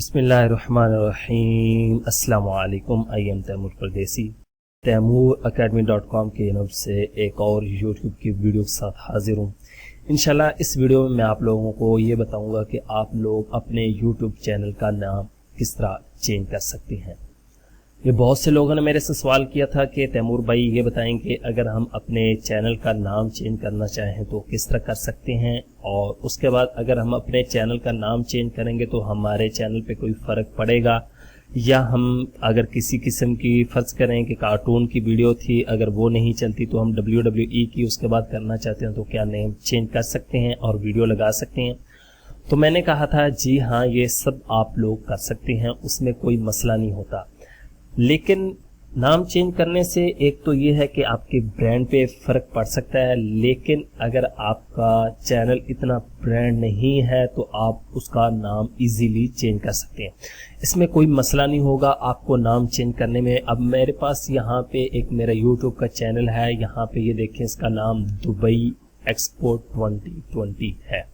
बिस्मिल्लाहिर्रहमानिर्रहीम। अस्सलाम वालेकुम। आई एम तैमूर परदेसी। तैमूरacademy.com की तरफ से एक और यूट्यूब की वीडियो के साथ हाजिर हूँ। इंशाल्लाह इस वीडियो में मैं आप लोगों को ये बताऊंगा कि आप लोग अपने यूट्यूब चैनल का नाम किस तरह चेंज कर सकते हैं। ये बहुत से लोगों ने मेरे से सवाल किया था कि तैमूर भाई ये बताएं कि अगर हम अपने चैनल का नाम चेंज करना चाहें तो किस तरह कर सकते हैं, और उसके बाद अगर हम अपने चैनल का नाम चेंज करेंगे तो हमारे चैनल पे कोई फ़र्क पड़ेगा, या हम अगर किसी किस्म की फ़र्ज़ करें कि कार्टून की वीडियो थी अगर वो नहीं चलती तो हम WWE की उसके बाद करना चाहते हैं तो क्या नेम चेंज कर सकते हैं और वीडियो लगा सकते हैं। तो मैंने कहा था जी हाँ, ये सब आप लोग कर सकते हैं, उसमें कोई मसला नहीं होता। लेकिन नाम चेंज करने से एक तो ये है कि आपके ब्रांड पे फ़र्क पड़ सकता है, लेकिन अगर आपका चैनल इतना ब्रांड नहीं है तो आप उसका नाम इजीली चेंज कर सकते हैं। इसमें कोई मसला नहीं होगा आपको नाम चेंज करने में। अब मेरे पास यहाँ पे एक मेरा यूट्यूब का चैनल है, यहाँ पे ये देखें, इसका नाम दुबई एक्सपो 2020 है।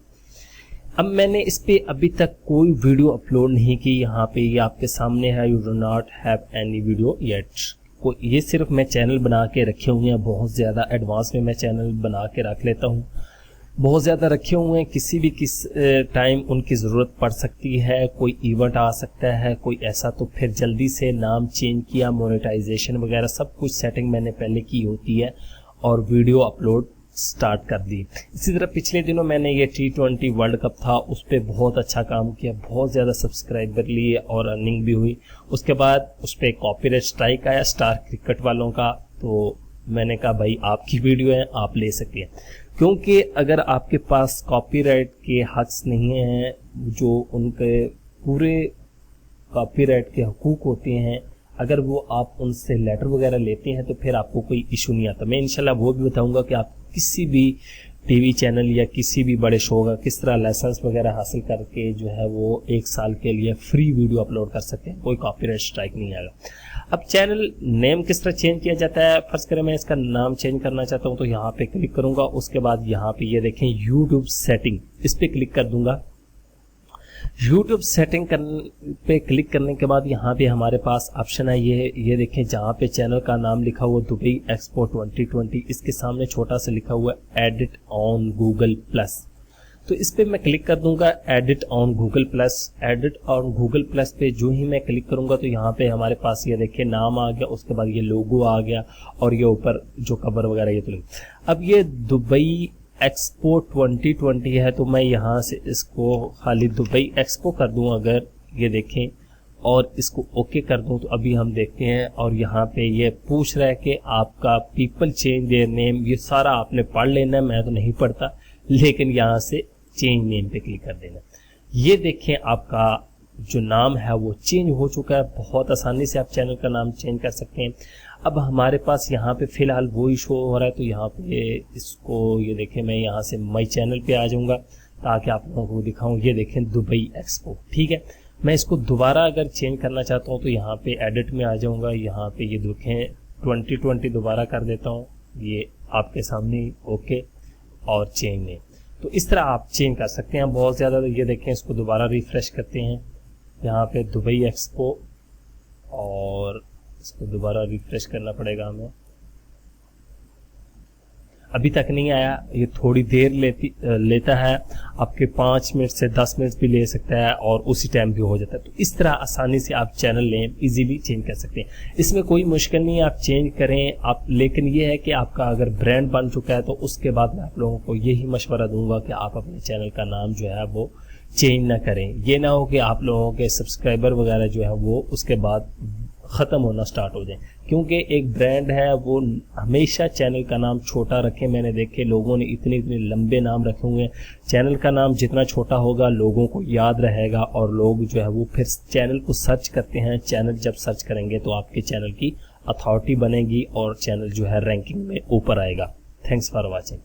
अब मैंने इस पे अभी तक कोई वीडियो अपलोड नहीं की। यहाँ पे ये आपके सामने है, you do not have any video yet. ये सिर्फ मैं चैनल बना के रखे हुए हैं, बहुत ज़्यादा एडवांस में मैं चैनल बना के रख लेता हूँ। बहुत ज़्यादा रखे हुए हैं, किसी भी टाइम उनकी ज़रूरत पड़ सकती है, कोई इवेंट आ सकता है कोई ऐसा, तो फिर जल्दी से नाम चेंज किया, मोनेटाइजेशन वगैरह सब कुछ सेटिंग मैंने पहले की होती है और वीडियो अपलोड स्टार्ट कर दी। इसी तरह पिछले दिनों मैंने ये T20 वर्ल्ड कप था, उस पर बहुत अच्छा काम किया, बहुत ज़्यादा सब्सक्राइबर लिए और अर्निंग भी हुई। उसके बाद उस पर कॉपीराइट स्ट्राइक आया स्टार क्रिकेट वालों का, तो मैंने कहा भाई आपकी वीडियो है आप ले सकते हैं, क्योंकि अगर आपके पास कॉपीराइट के हक़ नहीं हैं, जो उनके पूरे कॉपीराइट के हकूक़ होते हैं, अगर वो आप उनसे लेटर वगैरह लेते हैं तो फिर आपको कोई इशू नहीं आता। मैं इंशाल्लाह वो भी बताऊंगा कि आप किसी भी टीवी चैनल या किसी भी बड़े शो का किस तरह लाइसेंस वगैरह हासिल करके जो है वो 1 साल के लिए फ्री वीडियो अपलोड कर सकते हैं, कोई कॉपीराइट स्ट्राइक नहीं आएगा। अब चैनल नेम किस तरह चेंज किया जाता है, फर्ज करें मैं इसका नाम चेंज करना चाहता हूँ तो यहाँ पे क्लिक करूंगा। उसके बाद यहाँ पे ये देखें यूट्यूब सेटिंग, इस पे क्लिक कर दूंगा। यूट्यूब सेटिंग पे क्लिक करने के बाद यहाँ पे हमारे पास ऑप्शन है, ये देखें, जहाँ पे चैनल का नाम लिखा हुआ दुबई एक्सपो 2020, इसके सामने छोटा सा लिखा हुआ एडिट ऑन गूगल प्लस। तो इस पे मैं क्लिक कर दूंगा, edit on Google plus. Edit on Google plus पे जो ही मैं क्लिक करूंगा तो यहाँ पे हमारे पास ये देखिए नाम आ गया, उसके बाद ये लोगो आ गया और ये ऊपर जो कवर वगैरह ये तो। अब ये दुबई एक्सपो 2020 है तो मैं यहाँ से इसको खाली दुबई एक्सपो कर दूं, अगर ये देखें, और इसको ओके कर दूं तो अभी हम देखते हैं। और यहाँ पे ये पूछ रहा है कि आपका पीपल चेंज देयर नेम, ये सारा आपने पढ़ लेना है, मैं तो नहीं पढ़ता, लेकिन यहाँ से चेंज नेम पे क्लिक कर देना। ये देखें आपका जो नाम है वो चेंज हो चुका है। बहुत आसानी से आप चैनल का नाम चेंज कर सकते हैं। अब हमारे पास यहाँ पे फिलहाल वही शो हो रहा है, तो यहाँ पे इसको ये देखें, मैं यहाँ से माई चैनल पे आ जाऊँगा ताकि आप लोगों को दिखाऊँ। ये देखें दुबई एक्सपो, ठीक है। मैं इसको दोबारा अगर चेंज करना चाहता हूँ तो यहाँ पे एडिट में आ जाऊँगा, यहाँ पे ये देखें 2020 दोबारा कर देता हूँ, ये आपके सामने ओके और चेंज में। तो इस तरह आप चेंज कर सकते हैं बहुत ज़्यादा। ये देखें, इसको दोबारा रिफ्रेश करते हैं, यहाँ पे दुबई एक्सपो, और इसको दोबारा रिफ्रेश करना पड़ेगा हमें। अभी तक नहीं आया, ये थोड़ी देर लेता है, आपके 5 मिनट से 10 मिनट भी ले सकता है और उसी टाइम भी हो जाता है। तो इस तरह आसानी से आप चैनल नेम इजीली चेंज कर सकते हैं, इसमें कोई मुश्किल नहीं है, आप चेंज करें आप। लेकिन ये है कि आपका अगर ब्रांड बन चुका है तो उसके बाद मैं आप लोगों को यही मशवरा दूंगा कि आप अपने चैनल का नाम जो है वो चेंज ना करें। ये ना हो कि आप लोगों के सब्सक्राइबर वगैरह जो है वो उसके बाद ख़त्म होना स्टार्ट हो जाए, क्योंकि एक ब्रांड है वो हमेशा चैनल का नाम छोटा रखे। मैंने देखे लोगों ने इतने इतने लंबे नाम रखे हुए हैं। चैनल का नाम जितना छोटा होगा लोगों को याद रहेगा और लोग जो है वो फिर चैनल को सर्च करते हैं। चैनल जब सर्च करेंगे तो आपके चैनल की अथॉरिटी बनेगी और चैनल जो है रैंकिंग में ऊपर आएगा। Thanks for watching.